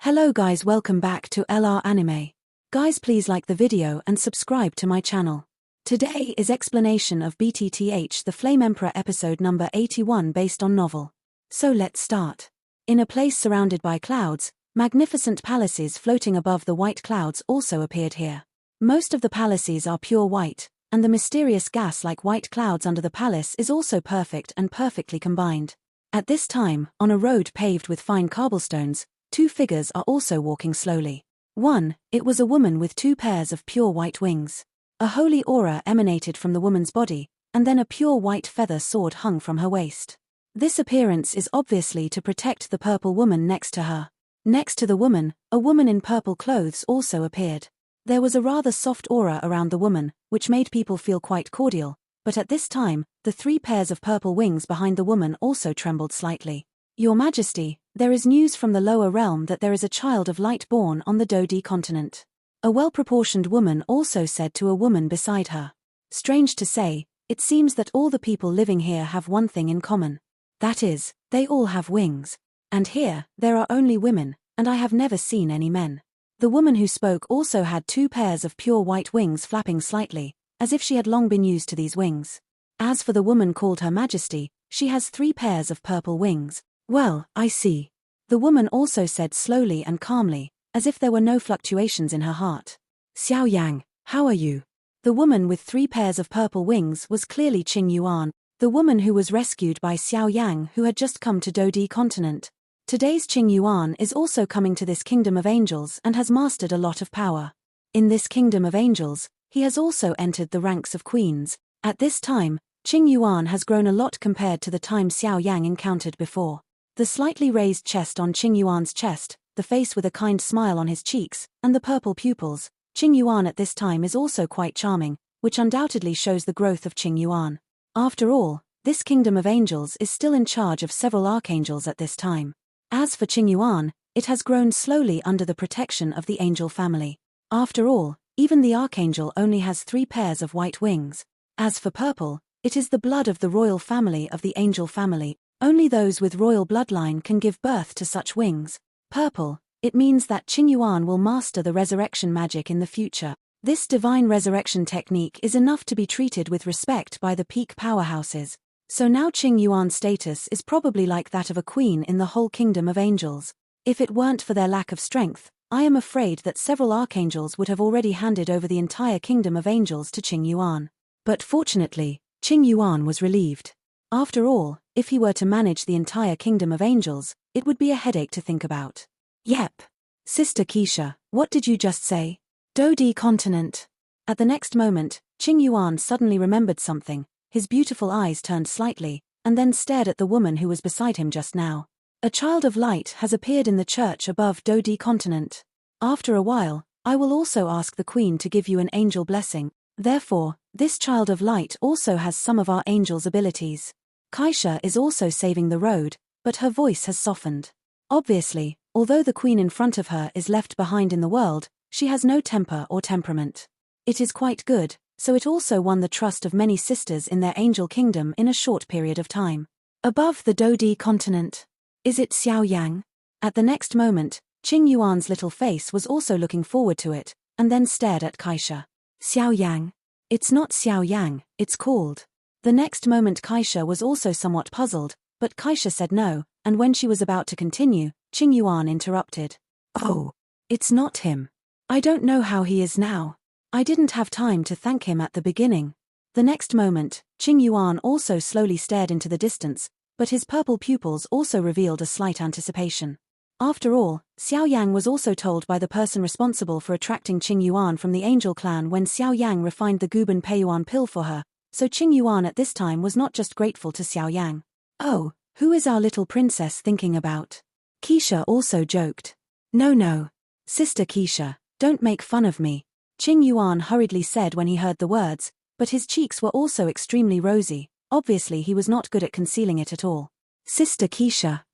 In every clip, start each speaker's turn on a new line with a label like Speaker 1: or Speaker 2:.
Speaker 1: Hello guys, welcome back to LR Anime. Guys, please like the video and subscribe to my channel. Today is explanation of BTTH The Flame Emperor episode number 81 based on novel. So let's start. In a place surrounded by clouds, magnificent palaces floating above the white clouds also appeared here. Most of the palaces are pure white, and the mysterious gas-like white clouds under the palace is also perfect and perfectly combined. At this time, on a road paved with fine cobblestones, two figures are also walking slowly. One, it was a woman with two pairs of pure white wings. A holy aura emanated from the woman's body, and then a pure white feather sword hung from her waist. This appearance is obviously to protect the purple woman next to her. Next to the woman, a woman in purple clothes also appeared. There was a rather soft aura around the woman, which made people feel quite cordial, but at this time, the three pairs of purple wings behind the woman also trembled slightly. Your Majesty, there is news from the lower realm that there is a child of light born on the Dodi continent. A well-proportioned woman also said to a woman beside her. Strange to say, it seems that all the people living here have one thing in common. That is, they all have wings. And here, there are only women, and I have never seen any men. The woman who spoke also had two pairs of pure white wings flapping slightly, as if she had long been used to these wings. As for the woman called Her Majesty, she has three pairs of purple wings. Well, I see. The woman also said slowly and calmly, as if there were no fluctuations in her heart. Xiao Yan, how are you? The woman with three pairs of purple wings was clearly Ching Yuan, the woman who was rescued by Xiao Yang, who had just come to Dodi continent. Today's Ching Yuan is also coming to this kingdom of angels and has mastered a lot of power. In this kingdom of angels, he has also entered the ranks of queens. At this time, Ching Yuan has grown a lot compared to the time Xiao Yang encountered before. The slightly raised chest on Ching Yuan's chest, the face with a kind smile on his cheeks, and the purple pupils, Ching Yuan at this time is also quite charming, which undoubtedly shows the growth of Ching Yuan. After all, this kingdom of angels is still in charge of several archangels at this time. As for Ching Yuan, it has grown slowly under the protection of the angel family. After all, even the archangel only has three pairs of white wings. As for purple, it is the blood of the royal family of the angel family. Only those with royal bloodline can give birth to such wings. Purple, it means that Ching Yuan will master the resurrection magic in the future. This divine resurrection technique is enough to be treated with respect by the peak powerhouses. So now Ching Yuan's status is probably like that of a queen in the whole kingdom of angels. If it weren't for their lack of strength, I am afraid that several archangels would have already handed over the entire kingdom of angels to Ching Yuan. But fortunately, Ching Yuan was relieved. After all, if he were to manage the entire kingdom of angels, it would be a headache to think about. Yep. Sister Keisha, what did you just say? Dodi continent. At the next moment, Ching Yuan suddenly remembered something. His beautiful eyes turned slightly, and then stared at the woman who was beside him just now. A child of light has appeared in the church above Dodi continent. After a while, I will also ask the queen to give you an angel blessing. Therefore, this child of light also has some of our angel's abilities. Keisha is also saving the road, but her voice has softened. Obviously, although the queen in front of her is left behind in the world, she has no temper or temperament. It is quite good, so it also won the trust of many sisters in their angel kingdom in a short period of time. Above the Dodi continent. Is it Xiao Yang? At the next moment, Ching Yuan's little face was also looking forward to it, and then stared at Keisha. Xiao Yang? It's not Xiao Yang, it's called. The next moment Keisha was also somewhat puzzled, but Keisha said no, and when she was about to continue, Ching Yuan interrupted. Oh, it's not him. I don't know how he is now. I didn't have time to thank him at the beginning. The next moment, Ching Yuan also slowly stared into the distance, but his purple pupils also revealed a slight anticipation. After all, Xiao Yang was also told by the person responsible for attracting Ching Yuan from the angel clan when Xiao Yang refined the Guban Peiyuan pill for her, so Ching Yuan at this time was not just grateful to Xiao Yang. Oh, who is our little princess thinking about? Keisha also joked. No. Sister Keisha, don't make fun of me, Ching Yuan hurriedly said when he heard the words, but his cheeks were also extremely rosy. Obviously he was not good at concealing it at all. Sister Keisha,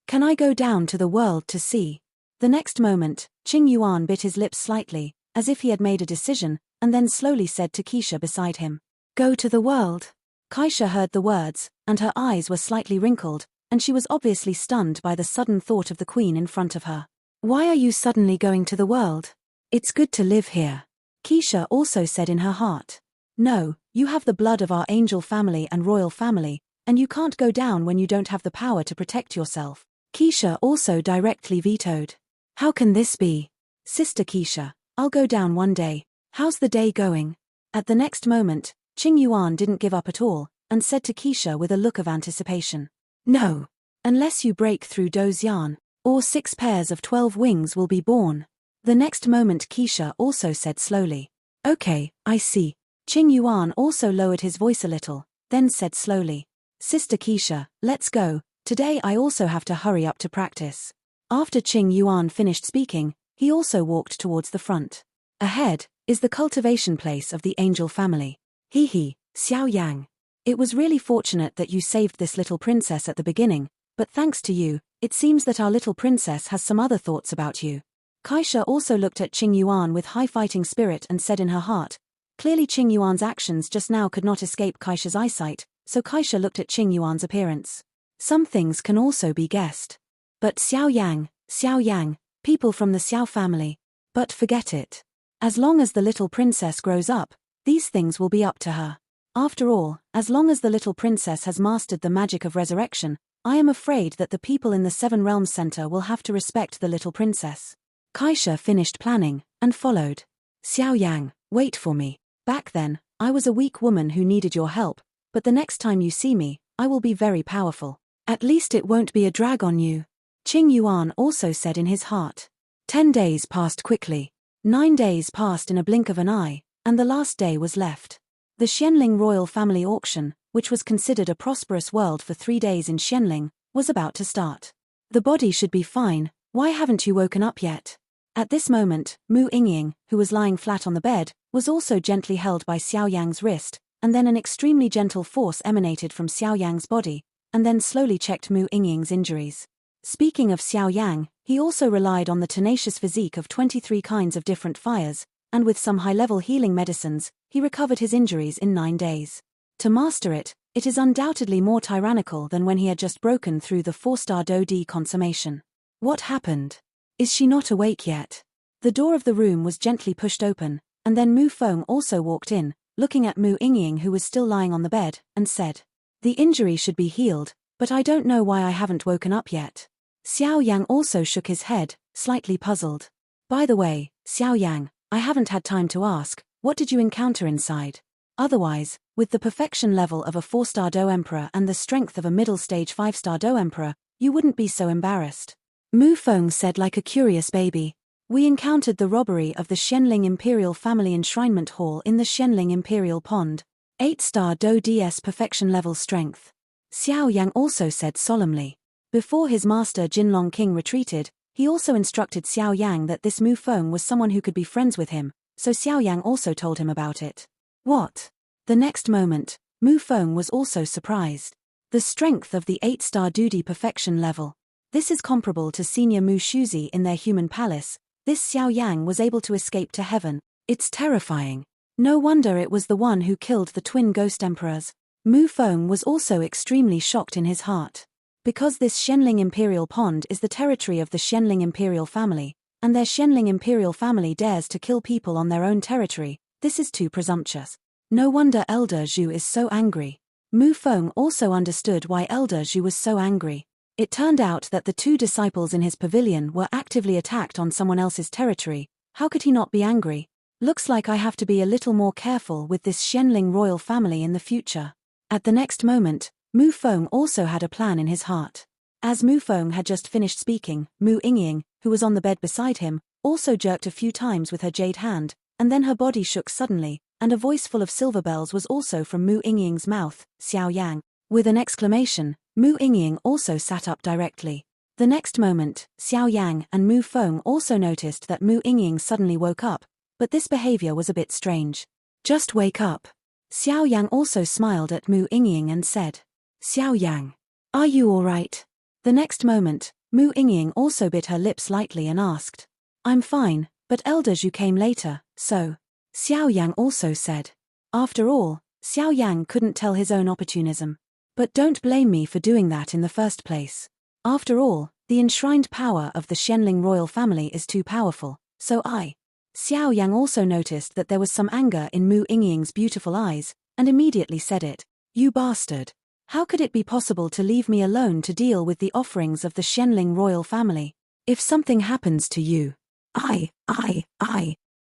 Speaker 1: Can I go down to the world to see? The next moment, Ching Yuan bit his lips slightly, as if he had made a decision, and then slowly said to Keisha beside him. Go to the world. Keisha heard the words, and her eyes were slightly wrinkled, and she was obviously stunned by the sudden thought of the queen in front of her. Why are you suddenly going to the world? It's good to live here. Keisha also said in her heart. No, you have the blood of our angel family and royal family, and you can't go down when you don't have the power to protect yourself. Keisha also directly vetoed. How can this be? Sister Keisha, I'll go down one day. How's the day going? At the next moment, Ching Yuan didn't give up at all, and said to Keisha with a look of anticipation. No. Unless you break through Dozian, or 6 pairs of 12 wings will be born. The next moment Keisha also said slowly. Okay, I see. Ching Yuan also lowered his voice a little, then said slowly. Sister Keisha, let's go, today I also have to hurry up to practice. After Ching Yuan finished speaking, he also walked towards the front. Ahead is the cultivation place of the angel family. Hee, Xiao Yang. It was really fortunate that you saved this little princess at the beginning, but thanks to you, it seems that our little princess has some other thoughts about you. Keisha also looked at Ching Yuan with high fighting spirit and said in her heart. Clearly Ching Yuan's actions just now could not escape Keisha's eyesight, so Keisha looked at Ching Yuan's appearance. Some things can also be guessed. But Xiao Yang, people from the Xiao family. But forget it. As long as the little princess grows up, these things will be up to her. After all, as long as the little princess has mastered the magic of resurrection, I am afraid that the people in the 7 Realms Center will have to respect the little princess. Keisha finished planning, and followed. Xiao Yang, wait for me. Back then, I was a weak woman who needed your help, but the next time you see me, I will be very powerful. At least it won't be a drag on you. Ching Yuan also said in his heart. 10 days passed quickly. 9 days passed in a blink of an eye, and the last day was left. The Shenling royal family auction, which was considered a prosperous world for 3 days in Shenling, was about to start. The body should be fine, why haven't you woken up yet? At this moment, Mu Yingying, who was lying flat on the bed, was also gently held by Xiao Yang's wrist, and then an extremely gentle force emanated from Xiao Yang's body, and then slowly checked Mu Yingying's injuries. Speaking of Xiao Yang, he also relied on the tenacious physique of 23 kinds of different fires, and with some high-level healing medicines, he recovered his injuries in 9 days. To master it, it is undoubtedly more tyrannical than when he had just broken through the 4-star Do-Di consummation. What happened? Is she not awake yet? The door of the room was gently pushed open, and then Mu Feng also walked in, looking at Mu Yingying who was still lying on the bed, and said, The injury should be healed, but I don't know why I haven't woken up yet. Xiao Yang also shook his head, slightly puzzled. By the way, Xiao Yang, I haven't had time to ask, what did you encounter inside? Otherwise, with the perfection level of a 4-star Do Emperor and the strength of a middle-stage 5-star Do Emperor, you wouldn't be so embarrassed. Mu Feng said like a curious baby. We encountered the robbery of the Shenling Imperial Family Enshrinement Hall in the Shenling Imperial Pond. 8-star Do DS perfection level strength. Xiao Yang also said solemnly. Before his master Jinlong King retreated, he also instructed Xiao Yang that this Mu Feng was someone who could be friends with him, so Xiao Yang also told him about it. What? The next moment, Mu Feng was also surprised. The strength of the 8-star Do-Di perfection level. This is comparable to senior Mu Shuzi in their human palace. This Xiao Yang was able to escape to heaven. It's terrifying. No wonder it was the one who killed the twin ghost emperors. Mu Feng was also extremely shocked in his heart. Because this Shenling Imperial Pond is the territory of the Shenling Imperial family, and their Shenling Imperial family dares to kill people on their own territory, this is too presumptuous. No wonder Elder Zhu is so angry. Mu Feng also understood why Elder Zhu was so angry. It turned out that the 2 disciples in his pavilion were actively attacked on someone else's territory. How could he not be angry? Looks like I have to be a little more careful with this Shenling royal family in the future. At the next moment, Mu Feng also had a plan in his heart. As Mu Feng had just finished speaking, Mu Yingying, who was on the bed beside him, also jerked a few times with her jade hand, and then her body shook suddenly, and a voice full of silver bells was also from Mu Yingying's mouth, Xiao Yang. With an exclamation, Mu Yingying also sat up directly. The next moment, Xiao Yang and Mu Feng also noticed that Mu Yingying suddenly woke up, but this behavior was a bit strange. Just wake up. Xiao Yang also smiled at Mu Yingying and said, Xiao Yang, are you all right? The next moment, Mu Yingying also bit her lips lightly and asked, I'm fine, but Elder Zhu came later, so. Xiao Yang also said. After all, Xiao Yang couldn't tell his own opportunism. But don't blame me for doing that in the first place. After all, The enshrined power of the Shenling royal family is too powerful, so Xiao Yang also noticed that there was some anger in Mu Yingying's beautiful eyes, and immediately said it. You bastard! How could it be possible to leave me alone to deal with the offerings of the Shenling royal family? If something happens to you,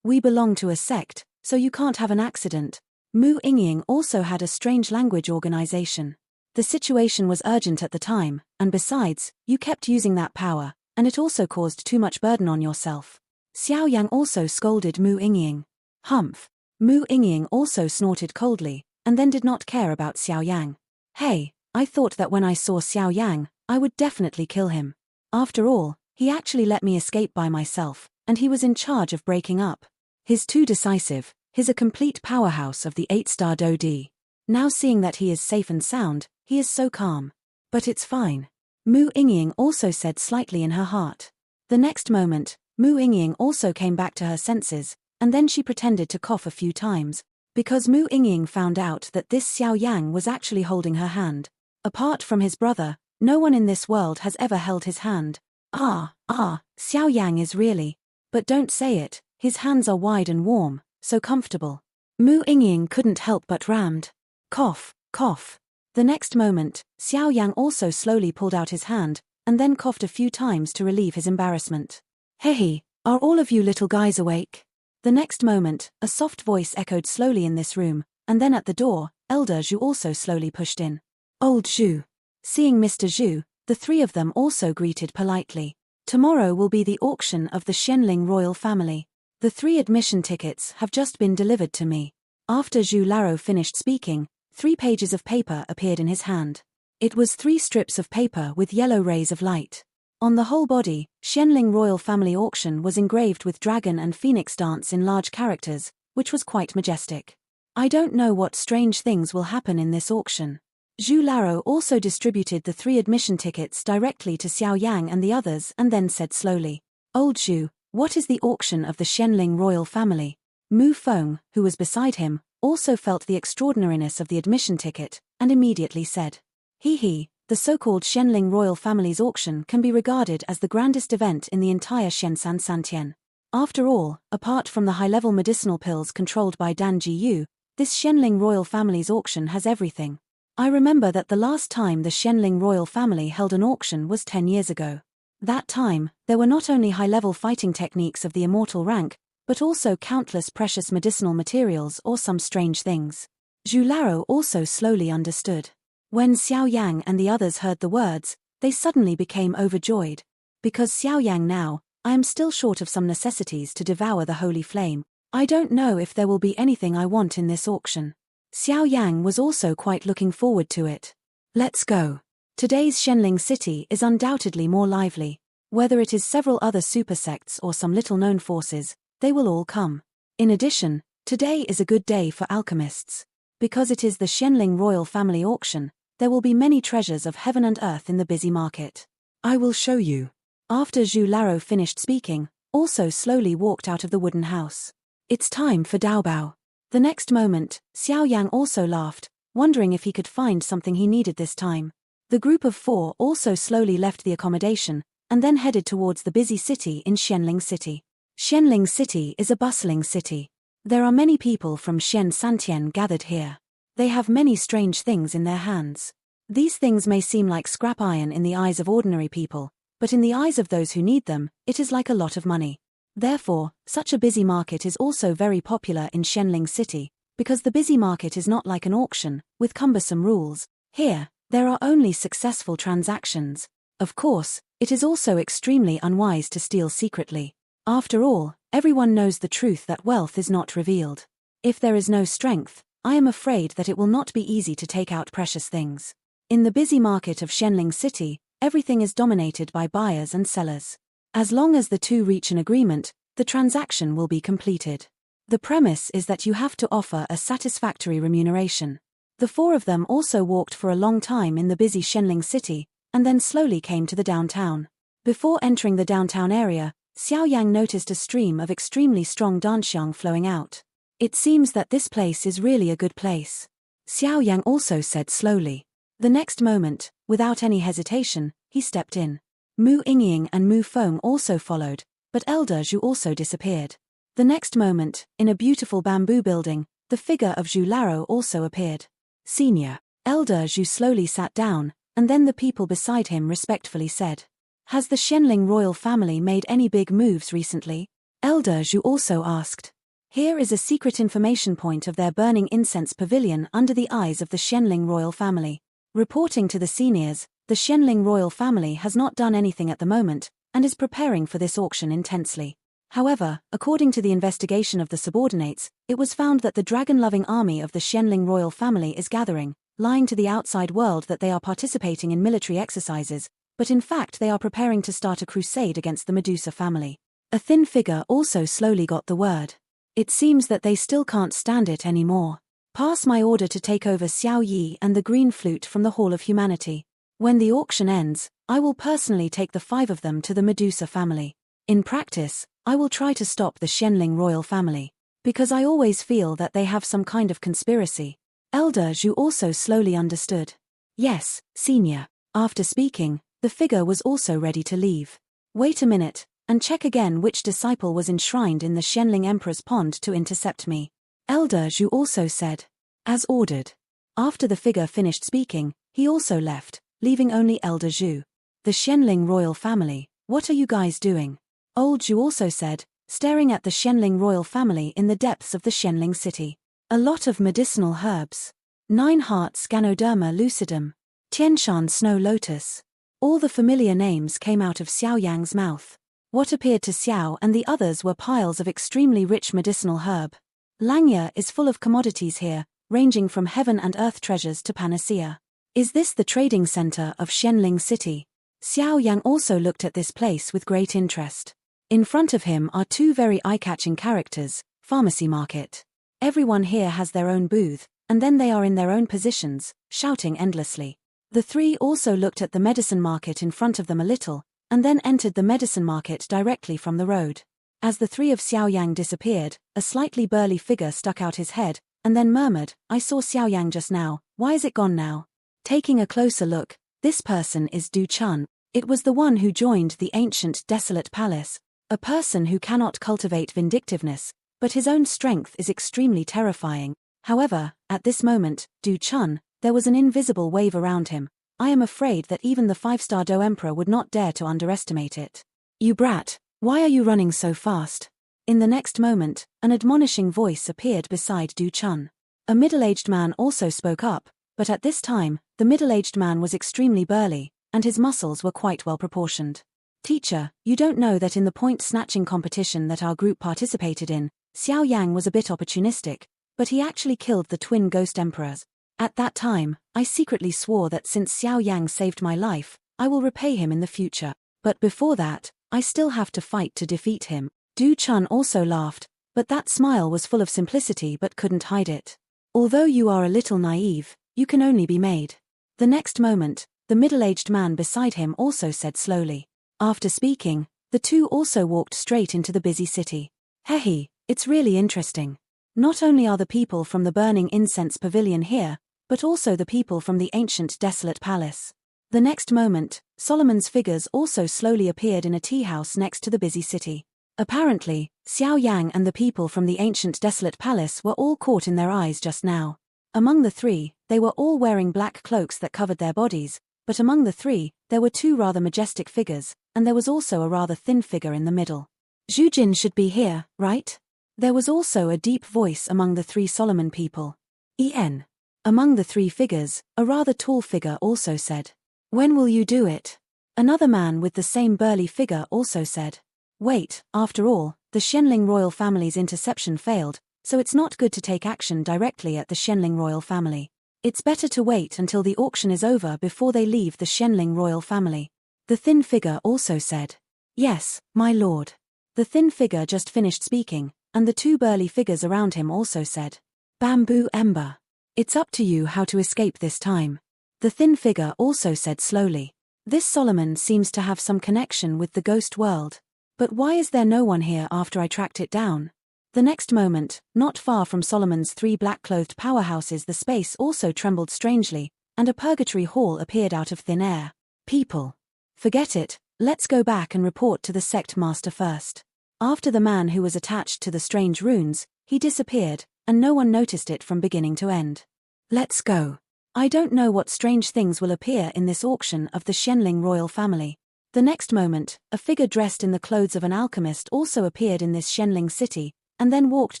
Speaker 1: we belong to a sect, so you can't have an accident. Mu Yingying also had a strange language organization. The situation was urgent at the time, and besides, you kept using that power, and it also caused too much burden on yourself. Xiao Yang also scolded Mu Yingying. Humph. Mu Yingying also snorted coldly, and then did not care about Xiao Yang. Hey, I thought that when I saw Xiao Yang, I would definitely kill him. After all, he actually let me escape by myself, and he was in charge of breaking up. He's too decisive, he's a complete powerhouse of the 8-star Dodi. Now seeing that he is safe and sound, he is so calm. But it's fine. Mu Yingying also said slightly in her heart. The next moment, Mu Yingying also came back to her senses, and then she pretended to cough a few times, because Mu Yingying found out that this Xiao Yang was actually holding her hand. Apart from his brother, no one in this world has ever held his hand. Xiao Yang is really. But don't say it, his hands are wide and warm, so comfortable. Mu Yingying couldn't help but rammed. Cough, cough. The next moment, Xiao Yang also slowly pulled out his hand, and then coughed a few times to relieve his embarrassment. Hey, are all of you little guys awake? The next moment, a soft voice echoed slowly in this room, and then at the door, Elder Zhu also slowly pushed in. Old Zhu. Seeing Mr. Zhu, the three of them also greeted politely. Tomorrow will be the auction of the Shenling royal family. The 3 admission tickets have just been delivered to me. After Zhu Laro finished speaking, 3 pages of paper appeared in his hand. It was 3 strips of paper with yellow rays of light. On the whole body, Shenling royal family auction was engraved with dragon and phoenix dance in large characters, which was quite majestic. I don't know what strange things will happen in this auction. Zhu Laro also distributed the 3 admission tickets directly to Xiao Yang and the others and then said slowly, Old Zhu, what is the auction of the Shenling royal family? Mu Feng, who was beside him, also felt the extraordinariness of the admission ticket, and immediately said, the so-called Shenling royal family's auction can be regarded as the grandest event in the entire Shenzhen Santian. After all, apart from the high-level medicinal pills controlled by Dan Jiyu, this Shenling royal family's auction has everything. I remember that the last time the Shenling royal family held an auction was 10 years ago. That time, there were not only high-level fighting techniques of the immortal rank, but also countless precious medicinal materials or some strange things. Zhu Laro also slowly understood. When Xiao Yang and the others heard the words, they suddenly became overjoyed. Because Xiao Yang now, I am still short of some necessities to devour the holy flame. I don't know if there will be anything I want in this auction. Xiao Yang was also quite looking forward to it. Let's go. Today's Shenling city is undoubtedly more lively. Whether it is several other super sects or some little-known forces, they will all come. In addition, today is a good day for alchemists. Because it is the Shenling royal family auction, there will be many treasures of heaven and earth in the busy market. I will show you. After Zhu Laro finished speaking, also slowly walked out of the wooden house. It's time for Daobao. The next moment, Xiao Yang also laughed, wondering if he could find something he needed this time. The group of 4 also slowly left the accommodation, and then headed towards the busy city in Shenling City. Shenling City is a bustling city. There are many people from Shen Santian gathered here. They have many strange things in their hands. These things may seem like scrap iron in the eyes of ordinary people, but in the eyes of those who need them, it is like a lot of money. Therefore, such a busy market is also very popular in Shenling City, because the busy market is not like an auction, with cumbersome rules. Here, there are only successful transactions. Of course, it is also extremely unwise to steal secretly. After all, everyone knows the truth that wealth is not revealed. If there is no strength, I am afraid that it will not be easy to take out precious things. In the busy market of Shenling City, everything is dominated by buyers and sellers. As long as the 2 reach an agreement, the transaction will be completed. The premise is that you have to offer a satisfactory remuneration. The 4 of them also walked for a long time in the busy Shenling City, and then slowly came to the downtown. Before entering the downtown area, Xiao Yang noticed a stream of extremely strong danxiang flowing out. It seems that this place is really a good place. Xiao Yang also said slowly. The next moment, without any hesitation, he stepped in. Mu Yingying and Mu Feng also followed, but Elder Zhu also disappeared. The next moment, in a beautiful bamboo building, the figure of Zhu Laro also appeared. Senior. Elder Zhu slowly sat down, and then the people beside him respectfully said, "Has the Shenling royal family made any big moves recently?" Elder Zhu also asked. Here is a secret information point of their burning incense pavilion under the eyes of the Shenling royal family. Reporting to the seniors, the Shenling royal family has not done anything at the moment, and is preparing for this auction intensely. However, according to the investigation of the subordinates, it was found that the dragon-loving army of the Shenling royal family is gathering, lying to the outside world that they are participating in military exercises, but in fact they are preparing to start a crusade against the Medusa family. A thin figure also slowly got the word. It seems that they still can't stand it anymore. Pass my order to take over Xiao Yi and the green flute from the Hall of Humanity. When the auction ends, I will personally take the 5 of them to the Medusa family. In practice, I will try to stop the Shenling royal family, because I always feel that they have some kind of conspiracy. Elder Zhu also slowly understood. Yes, senior. After speaking, the figure was also ready to leave. Wait a minute, and check again which disciple was enshrined in the Shenling Emperor's pond to intercept me. Elder Zhu also said. As ordered. After the figure finished speaking, he also left, leaving only Elder Zhu. The Shenling royal family, what are you guys doing? Old Zhu also said, staring at the Shenling royal family in the depths of the Shenling city. A lot of medicinal herbs. 9 hearts Ganoderma lucidum. Tianshan snow lotus. All the familiar names came out of Xiao Yang's mouth. What appeared to Xiao and the others were piles of extremely rich medicinal herb. Langya is full of commodities here, ranging from heaven and earth treasures to panacea. Is this the trading center of Shenling City? Xiao Yang also looked at this place with great interest. In front of him are 2 very eye-catching characters, pharmacy market. Everyone here has their own booth, and then they are in their own positions, shouting endlessly. The 3 also looked at the medicine market in front of them a little, and then entered the medicine market directly from the road. As the 3 of Xiao Yang disappeared, a slightly burly figure stuck out his head, and then murmured, "I saw Xiao Yang just now, why is it gone now?" Taking a closer look, this person is Du Chun. It was the one who joined the ancient desolate palace, a person who cannot cultivate vindictiveness, but his own strength is extremely terrifying. However, at this moment, Du Chun, there was an invisible wave around him. I am afraid that even the 5-star Do Emperor would not dare to underestimate it. You brat, why are you running so fast? In the next moment, an admonishing voice appeared beside Du Chun. A middle-aged man also spoke up, but at this time, the middle-aged man was extremely burly, and his muscles were quite well proportioned. Teacher, you don't know that in the point-snatching competition that our group participated in, Xiao Yang was a bit opportunistic, but he actually killed the twin ghost emperors. At that time, I secretly swore that since Xiao Yang saved my life, I will repay him in the future. But before that, I still have to fight to defeat him. Du Chun also laughed, but that smile was full of simplicity but couldn't hide it. Although you are a little naive, you can only be made. The next moment, the middle-aged man beside him also said slowly. After speaking, the 2 also walked straight into the busy city. Hehe, it's really interesting. Not only are the people from the burning incense pavilion here, but also the people from the ancient desolate palace. The next moment, Solomon's figures also slowly appeared in a tea house next to the busy city. Apparently, Xiao Yang and the people from the ancient desolate palace were all caught in their eyes just now. Among the 3, they were all wearing black cloaks that covered their bodies, but among the 3, there were 2 rather majestic figures, and there was also a rather thin figure in the middle. Zhu Jin should be here, right? There was also a deep voice among the 3 Solomon people. En. Among the 3 figures, a rather tall figure also said. When will you do it? Another man with the same burly figure also said. Wait, after all, the Shenling royal family's interception failed, so it's not good to take action directly at the Shenling royal family. It's better to wait until the auction is over before they leave the Shenling royal family. The thin figure also said. Yes, my lord. The thin figure just finished speaking, and the 2 burly figures around him also said. Bamboo Ember. It's up to you how to escape this time. The thin figure also said slowly. This Solomon seems to have some connection with the ghost world. But why is there no one here after I tracked it down? The next moment, not far from Solomon's 3 black-clothed powerhouses, the space also trembled strangely, and a purgatory hall appeared out of thin air. People. Forget it, Let's go back and report to the sect master first. After the man who was attached to the strange runes, he disappeared, and no one noticed it from beginning to end. Let's go. I don't know what strange things will appear in this auction of the Shenling royal family. The next moment, a figure dressed in the clothes of an alchemist also appeared in this Shenling city, and then walked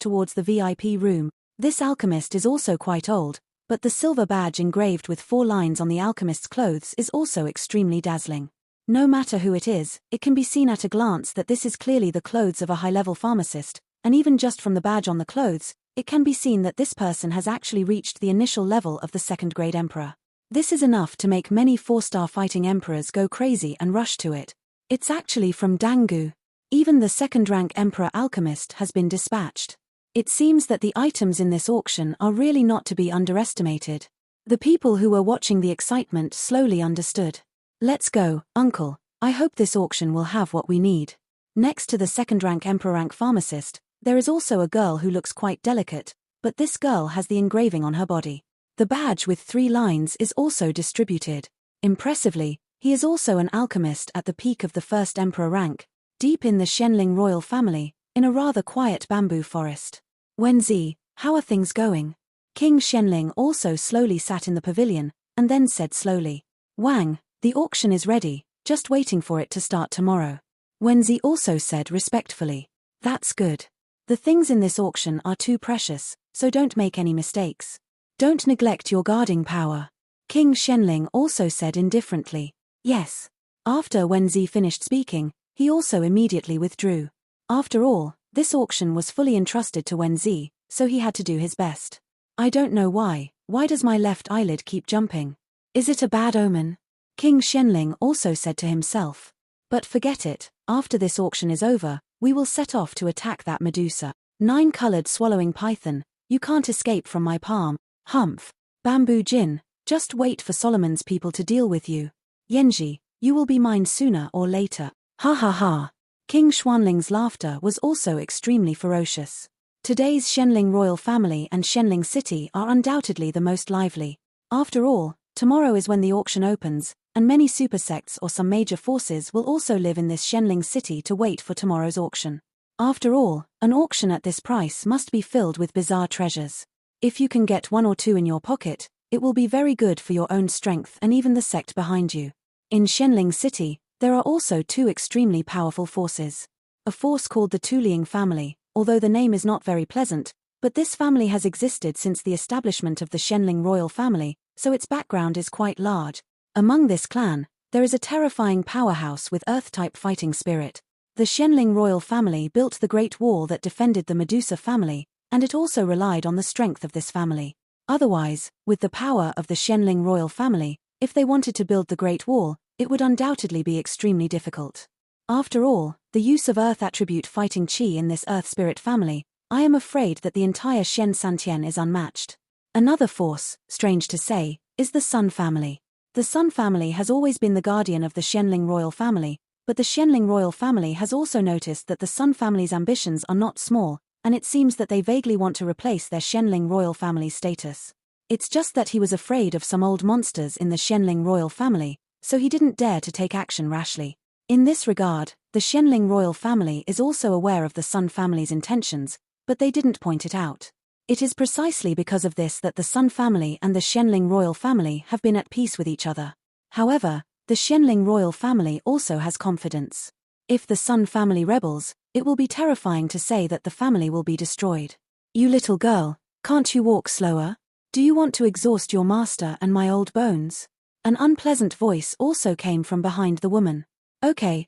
Speaker 1: towards the VIP room. This alchemist is also quite old, but the silver badge engraved with 4 lines on the alchemist's clothes is also extremely dazzling. No matter who it is, it can be seen at a glance that this is clearly the clothes of a high-level pharmacist, and even just from the badge on the clothes, it can be seen that this person has actually reached the initial level of the second-grade emperor. This is enough to make many 4-star fighting emperors go crazy and rush to it. It's actually from Dangu. Even the second-rank emperor alchemist has been dispatched. It seems that the items in this auction are really not to be underestimated. The people who were watching the excitement slowly understood. Let's go, uncle. I hope this auction will have what we need. Next to the second-rank emperor-rank pharmacist, there is also a girl who looks quite delicate, but this girl has the engraving on her body. The badge with 3 lines is also distributed. Impressively, he is also an alchemist at the peak of the first emperor rank, deep in the Shenling royal family, in a rather quiet bamboo forest. Wenzi, how are things going? King Shenling also slowly sat in the pavilion, and then said slowly, Wang, the auction is ready, just waiting for it to start tomorrow. Wenzi also said respectfully, that's good. The things in this auction are too precious, so don't make any mistakes. Don't neglect your guarding power. King Shenling also said indifferently, yes. After Wenzi finished speaking, he also immediately withdrew. After all, this auction was fully entrusted to Wenzi, so he had to do his best. I don't know why does my left eyelid keep jumping? Is it a bad omen? King Shenling also said to himself. But forget it, after this auction is over, we will set off to attack that Medusa. 9-colored swallowing python, you can't escape from my palm. Humph. Bamboo Jin, just wait for Solomon's people to deal with you. Yenji, you will be mine sooner or later. Ha ha ha. King Xuanling's laughter was also extremely ferocious. Today's Shenling royal family and Shenling city are undoubtedly the most lively. After all, tomorrow is when the auction opens, and many super sects or some major forces will also live in this Shenling city to wait for tomorrow's auction. After all, an auction at this price must be filled with bizarre treasures. If you can get 1 or 2 in your pocket, it will be very good for your own strength and even the sect behind you. In Shenling City, there are also 2 extremely powerful forces. A force called the Tuliang family, although the name is not very pleasant, but this family has existed since the establishment of the Shenling royal family, so its background is quite large. Among this clan, there is a terrifying powerhouse with earth-type fighting spirit. The Shenling royal family built the Great Wall that defended the Medusa family, and it also relied on the strength of this family. Otherwise, with the power of the Shenling royal family, if they wanted to build the Great Wall, it would undoubtedly be extremely difficult. After all, the use of earth attribute fighting qi in this earth spirit family, I am afraid that the entire Shen Santian is unmatched. Another force, strange to say, is the Sun family. The Sun family has always been the guardian of the Shenling royal family, but the Shenling royal family has also noticed that the Sun family's ambitions are not small, and it seems that they vaguely want to replace their Shenling royal family's status. It's just that he was afraid of some old monsters in the Shenling royal family, so he didn't dare to take action rashly. In this regard, the Shenling royal family is also aware of the Sun family's intentions, but they didn't point it out. It is precisely because of this that the Sun family and the Shenling royal family have been at peace with each other. However, the Shenling royal family also has confidence. If the Sun family rebels, it will be terrifying to say that the family will be destroyed. You little girl, can't you walk slower? Do you want to exhaust your master and my old bones? An unpleasant voice also came from behind the woman. Okay,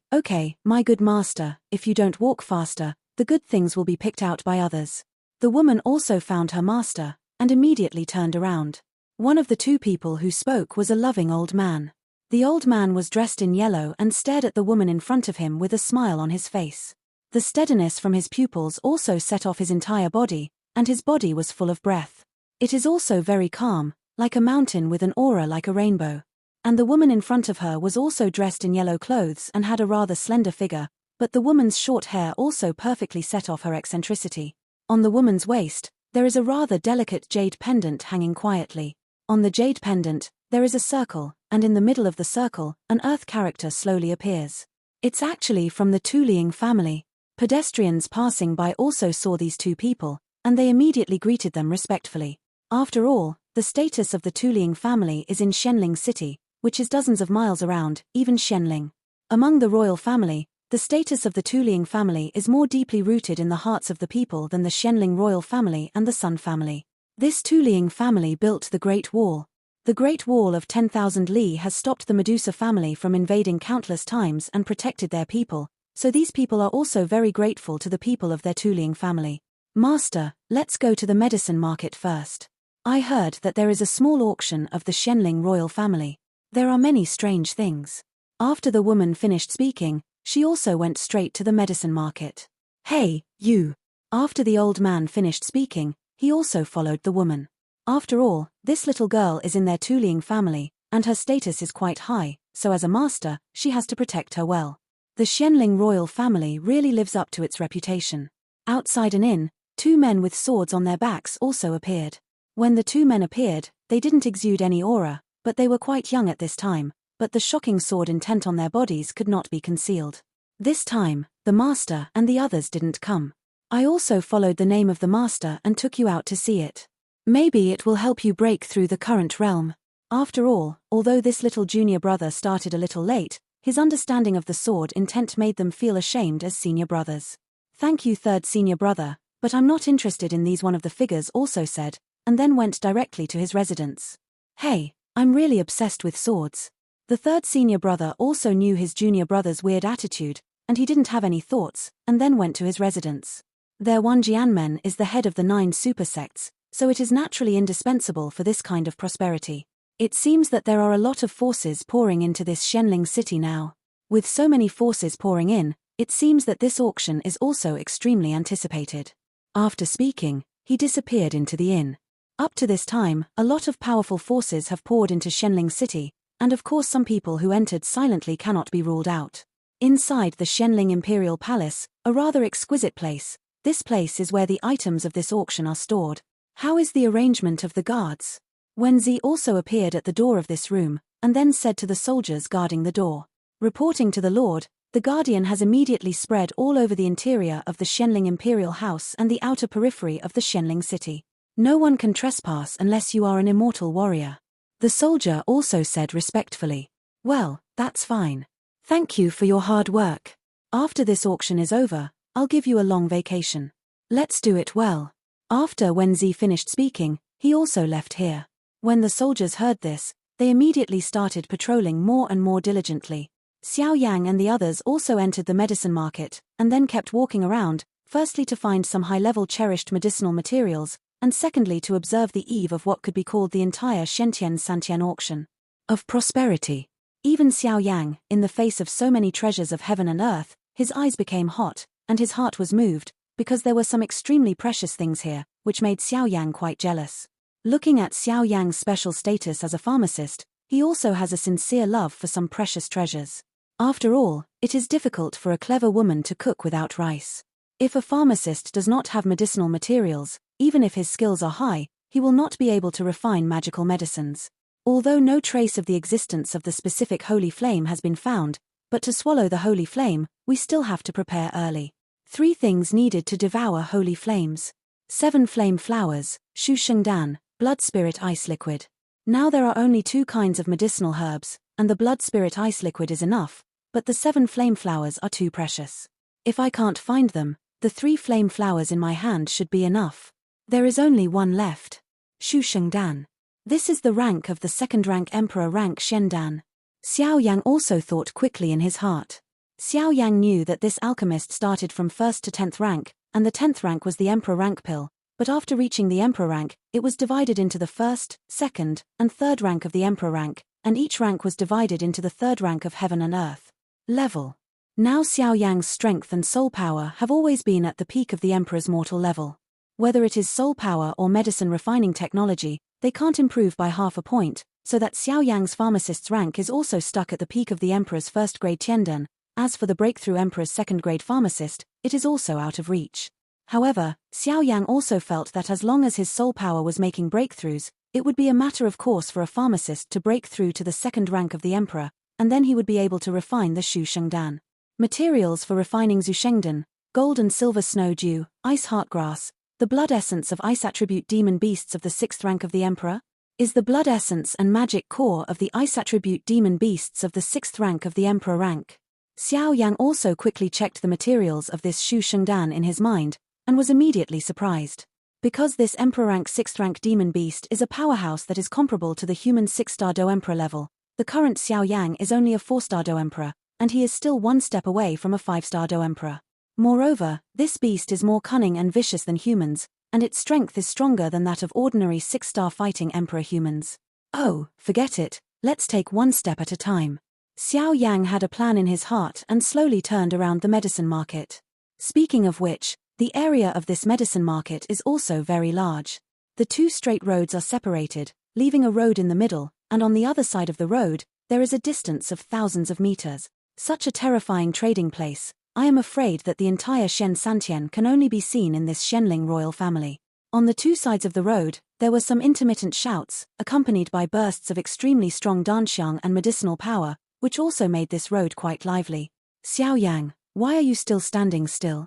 Speaker 1: my good master, if you don't walk faster, the good things will be picked out by others. The woman also found her master, and immediately turned around. One of the 2 people who spoke was a loving old man. The old man was dressed in yellow and stared at the woman in front of him with a smile on his face. The steadiness from his pupils also set off his entire body, and his body was full of breath. It is also very calm, like a mountain with an aura like a rainbow. And the woman in front of her was also dressed in yellow clothes and had a rather slender figure, but the woman's short hair also perfectly set off her eccentricity. On the woman's waist, there is a rather delicate jade pendant hanging quietly. On the jade pendant, there is a circle, and in the middle of the circle, an earth character slowly appears. It's actually from the Tuliang family. Pedestrians passing by also saw these two people, and they immediately greeted them respectfully. After all, the status of the Tuliang family is in Shenling city, which is dozens of miles around, even Shenling. Among the royal family, the status of the Tuliang family is more deeply rooted in the hearts of the people than the Shenling royal family and the Sun family. This Tuliang family built the Great Wall. The Great Wall of 10,000 li has stopped the Medusa family from invading countless times and protected their people, so these people are also very grateful to the people of their Tuliang family. Master, let's go to the medicine market first. I heard that there is a small auction of the Shenling royal family. There are many strange things. After the woman finished speaking, she also went straight to the medicine market. Hey, you! After the old man finished speaking, he also followed the woman. After all, this little girl is in their Tuliang family, and her status is quite high, so as a master, she has to protect her well. The Shenling royal family really lives up to its reputation. Outside an inn, two men with swords on their backs also appeared. When the two men appeared, they didn't exude any aura, but they were quite young at this time, but the shocking sword intent on their bodies could not be concealed. This time, the master and the others didn't come. I also followed the name of the master and took you out to see it. Maybe it will help you break through the current realm. After all, although this little junior brother started a little late, his understanding of the sword intent made them feel ashamed as senior brothers. Thank you, third senior brother, but I'm not interested in these, one of the figures also said, and then went directly to his residence. Hey, I'm really obsessed with swords. The third senior brother also knew his junior brother's weird attitude, and he didn't have any thoughts, and then went to his residence. Their Wanjianmen is the head of the 9 super sects, so it is naturally indispensable for this kind of prosperity. It seems that there are a lot of forces pouring into this Shenling city now. With so many forces pouring in, it seems that this auction is also extremely anticipated. After speaking, he disappeared into the inn. Up to this time, a lot of powerful forces have poured into Shenling city, and of course some people who entered silently cannot be ruled out. Inside the Shenling Imperial Palace, a rather exquisite place, this place is where the items of this auction are stored. How is the arrangement of the guards? Wenzi also appeared at the door of this room, and then said to the soldiers guarding the door. Reporting to the Lord, the Guardian has immediately spread all over the interior of the Shenling Imperial House and the outer periphery of the Shenling city. No one can trespass unless you are an immortal warrior. The soldier also said respectfully. Well, that's fine. Thank you for your hard work. After this auction is over, I'll give you a long vacation. Let's do it well. After Wenzi finished speaking, he also left here. When the soldiers heard this, they immediately started patrolling more and more diligently. Xiao Yang and the others also entered the medicine market, and then kept walking around, firstly to find some high-level cherished medicinal materials, and secondly to observe the eve of what could be called the entire Shentian-Santian auction of prosperity. Even Xiao Yang, in the face of so many treasures of heaven and earth, his eyes became hot, and his heart was moved, because there were some extremely precious things here, which made Xiao Yang quite jealous. Looking at Xiao Yang's special status as a pharmacist, he also has a sincere love for some precious treasures. After all, it is difficult for a clever woman to cook without rice. If a pharmacist does not have medicinal materials, even if his skills are high, he will not be able to refine magical medicines. Although no trace of the existence of the specific holy flame has been found, but to swallow the holy flame, we still have to prepare early. 3 things needed to devour holy flames. 7 flame flowers, Shu Shengdan, blood spirit ice liquid. Now there are only 2 kinds of medicinal herbs, and the blood spirit ice liquid is enough, but the 7 flame flowers are too precious. If I can't find them, the 3 flame flowers in my hand should be enough. There is only 1 left. Shu Shengdan. This is the rank of the 2nd rank Emperor rank Shendan. Xiao Yang also thought quickly in his heart. Xiao Yang knew that this alchemist started from 1st to 10th rank, and the 10th rank was the Emperor rank pill, but after reaching the Emperor rank, it was divided into the 1st, 2nd, and 3rd rank of the Emperor rank, and each rank was divided into the 3rd rank of heaven and earth. Level. Now Xiao Yang's strength and soul power have always been at the peak of the Emperor's mortal level. Whether it is soul power or medicine refining technology, they can't improve by half a point, so that Xiao Yang's pharmacist's rank is also stuck at the peak of the Emperor's 1st grade Tiandan. As for the breakthrough Emperor's 2nd grade pharmacist, it is also out of reach. However, Xiao Yang also felt that as long as his soul power was making breakthroughs, it would be a matter of course for a pharmacist to break through to the 2nd rank of the Emperor, and then he would be able to refine the Shu Shengdan. Materials for refining Zushengdan, gold and silver snow dew, ice heartgrass, the blood essence of ice attribute demon beasts of the 6th rank of the Emperor, is the blood essence and magic core of the ice attribute demon beasts of the 6th rank of the Emperor rank. Xiao Yang also quickly checked the materials of this Shu Shengdan in his mind, and was immediately surprised. Because this Emperor rank 6th rank demon beast is a powerhouse that is comparable to the human 6-star Do Emperor level, the current Xiao Yang is only a 4-star Do Emperor, and he is still one step away from a 5-star Do Emperor. Moreover, this beast is more cunning and vicious than humans, and its strength is stronger than that of ordinary 6-star fighting Emperor humans. Oh, forget it, let's take one step at a time. Xiao Yang had a plan in his heart and slowly turned around the medicine market. Speaking of which, the area of this medicine market is also very large. The 2 straight roads are separated, leaving a road in the middle, and on the other side of the road, there is a distance of thousands of meters. Such a terrifying trading place. I am afraid that the entire Shen Santian can only be seen in this Shenling royal family. On the 2 sides of the road, there were some intermittent shouts, accompanied by bursts of extremely strong danxiang and medicinal power, which also made this road quite lively. Xiao Yang, why are you still standing still?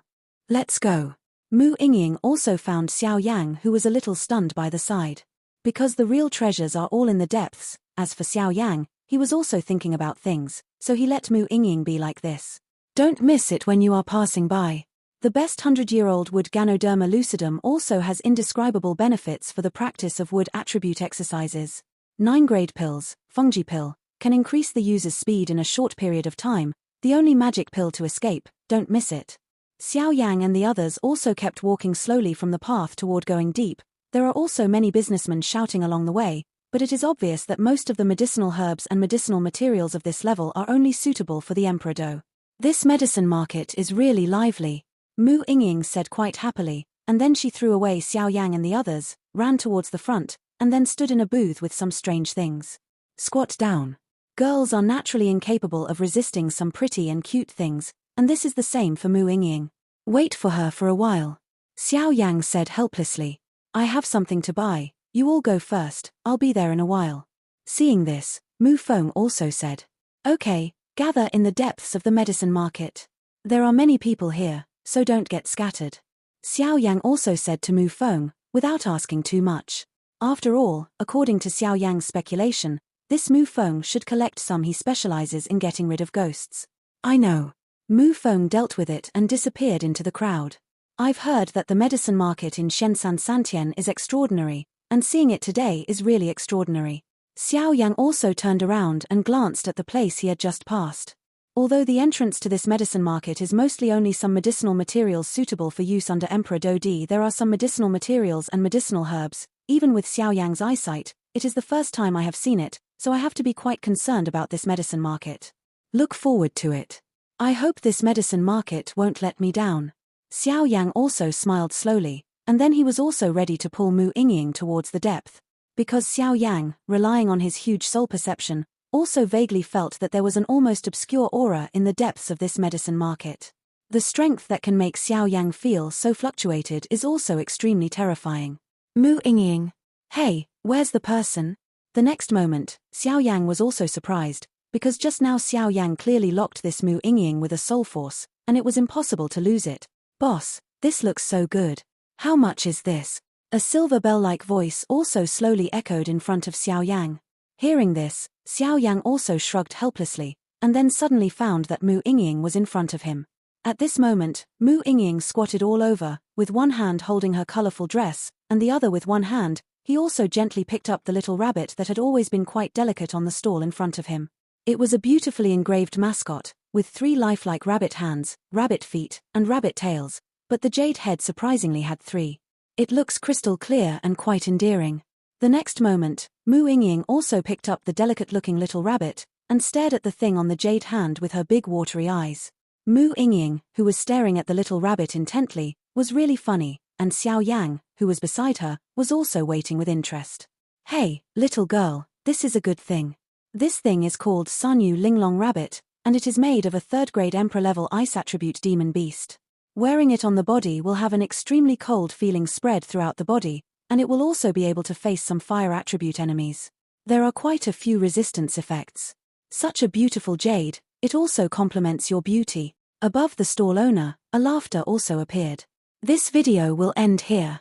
Speaker 1: Let's go. Mu Yingying also found Xiao Yang, who was a little stunned by the sight. Because the real treasures are all in the depths, as for Xiao Yang, he was also thinking about things, so he let Mu Yingying be like this. Don't miss it when you are passing by. The best 100-year-old wood Ganoderma lucidum also has indescribable benefits for the practice of wood attribute exercises. 9-grade pills, fungi pill, can increase the user's speed in a short period of time, the only magic pill to escape, don't miss it. Xiao Yang and the others also kept walking slowly from the path toward going deep. There are also many businessmen shouting along the way, but it is obvious that most of the medicinal herbs and medicinal materials of this level are only suitable for the Emperor Do. This medicine market is really lively, Mu Yingying said quite happily, and then she threw away Xiao Yang and the others, ran towards the front, and then stood in a booth with some strange things. Squat down. Girls are naturally incapable of resisting some pretty and cute things, and this is the same for Mu Yingying. Wait for her for a while. Xiao Yang said helplessly. I have something to buy, you all go first, I'll be there in a while. Seeing this, Mu Feng also said. Okay, gather in the depths of the medicine market. There are many people here, so don't get scattered. Xiao Yang also said to Mu Feng, without asking too much. After all, according to Xiao Yang's speculation, this Mu Feng should collect some. He specializes in getting rid of ghosts. I know. Mu Feng dealt with it and disappeared into the crowd. I've heard that the medicine market in Shenzhen Santian is extraordinary, and seeing it today is really extraordinary. Xiao Yang also turned around and glanced at the place he had just passed. Although the entrance to this medicine market is mostly only some medicinal materials suitable for use under Emperor Dodi, there are some medicinal materials and medicinal herbs. Even with Xiao Yang's eyesight, it is the first time I have seen it, so I have to be quite concerned about this medicine market. Look forward to it. I hope this medicine market won't let me down. Xiao Yang also smiled slowly, and then he was also ready to pull Mu Yingying towards the depth. Because Xiao Yang, relying on his huge soul perception, also vaguely felt that there was an almost obscure aura in the depths of this medicine market. The strength that can make Xiao Yang feel so fluctuated is also extremely terrifying. Mu Yingying. Hey, where's the person? The next moment, Xiao Yang was also surprised, because just now Xiao Yang clearly locked this Mu Yingying with a soul force, and it was impossible to lose it. Boss, this looks so good. How much is this? A silver bell-like voice also slowly echoed in front of Xiao Yang. Hearing this, Xiao Yang also shrugged helplessly, and then suddenly found that Mu Yingying was in front of him. At this moment, Mu Yingying squatted all over, with one hand holding her colorful dress, and the other with one hand. He also gently picked up the little rabbit that had always been quite delicate on the stall in front of him. It was a beautifully engraved mascot, with 3 lifelike rabbit hands, rabbit feet, and rabbit tails, but the jade head surprisingly had 3. It looks crystal clear and quite endearing. The next moment, Mu Yingying also picked up the delicate-looking little rabbit, and stared at the thing on the jade hand with her big watery eyes. Mu Yingying, who was staring at the little rabbit intently, was really funny, and Xiao Yang, who was beside her, was also waiting with interest. Hey, little girl, this is a good thing. This thing is called Sanyu Linglong Rabbit, and it is made of a 3rd-grade Emperor-level ice attribute demon beast. Wearing it on the body will have an extremely cold feeling spread throughout the body, and it will also be able to face some fire attribute enemies. There are quite a few resistance effects. Such a beautiful jade, it also complements your beauty. Above the stall owner, a laughter also appeared. This video will end here.